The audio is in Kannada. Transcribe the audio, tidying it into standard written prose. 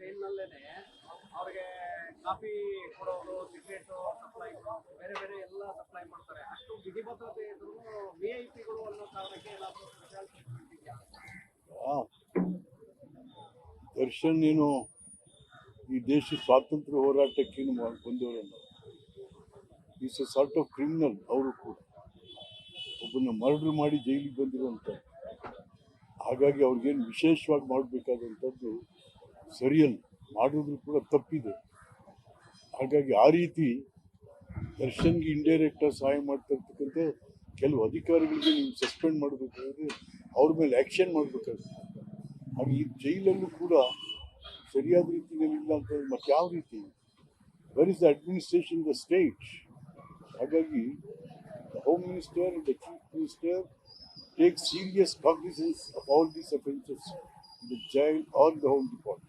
ಜೈಲಿನಲ್ಲೇನೆ ಅವ್ರಿಗೆ ಕಾಫಿ ಕೊಡೋದು, ಸಿಗರೇಟ್ ಸಪ್ಲೈ, ಬೇರೆ ಬೇರೆ ಎಲ್ಲ ಸಪ್ಲೈ ಮಾಡ್ತಾರೆ. ಅಷ್ಟು ಬಿಗಿ ಭದ್ರತೆ ಇದ್ರು VIP ಗಳು ಅನ್ನೋ ಕಾರಣಕ್ಕೆ ಏನಾದರೂ ಸ್ಪೆಷಲ್ ಟ್ರೀಟ್ಮೆಂಟ್ ಇದೆಯಾ? ದರ್ಶನ್ ಏನು ಈ ದೇಶ ಸ್ವಾತಂತ್ರ್ಯ ಹೋರಾಟಕ್ಕೇನು ಬಂದವರಲ್ಲ. Is a sort of criminal. ಅವರು ಕೂಡ ಒಬ್ಬನ ಮರ್ಡರ್ ಮಾಡಿ ಜೈಲಿಗೆ ಬಂದಿರುವಂಥ, ಹಾಗಾಗಿ ಅವ್ರಿಗೇನು ವಿಶೇಷವಾಗಿ ಮಾಡಬೇಕಾದಂಥದ್ದು ಸರಿಯಲ್ಲ, ಮಾಡಿದ್ರು ಕೂಡ ತಪ್ಪಿದೆ. ಹಾಗಾಗಿ ಆ ರೀತಿ ದರ್ಶನ್ಗೆ ಇಂಡೈರೆಕ್ಟಾಗಿ ಸಹಾಯ ಮಾಡ್ತಾ ಇರ್ತಕ್ಕಂಥ ಕೆಲವು ಅಧಿಕಾರಿಗಳಿಗೆ ನೀವು ಸಸ್ಪೆಂಡ್ ಮಾಡಬೇಕಾದ್ರೆ ಅವ್ರ ಮೇಲೆ ಆ್ಯಕ್ಷನ್ ಮಾಡಬೇಕಾಗುತ್ತೆ. ಹಾಗೆ ಈ ಜೈಲಲ್ಲೂ ಕೂಡ ಸರಿಯಾದ ರೀತಿಯಲ್ಲಿ ಇಲ್ಲ ಅಂತ ಮತ್ತೆ ಯಾವ ರೀತಿ, where is the administration the state? ಹಾಗಾಗಿ the home minister and the chief minister take serious cognisance of all these offences in the jail or the home department.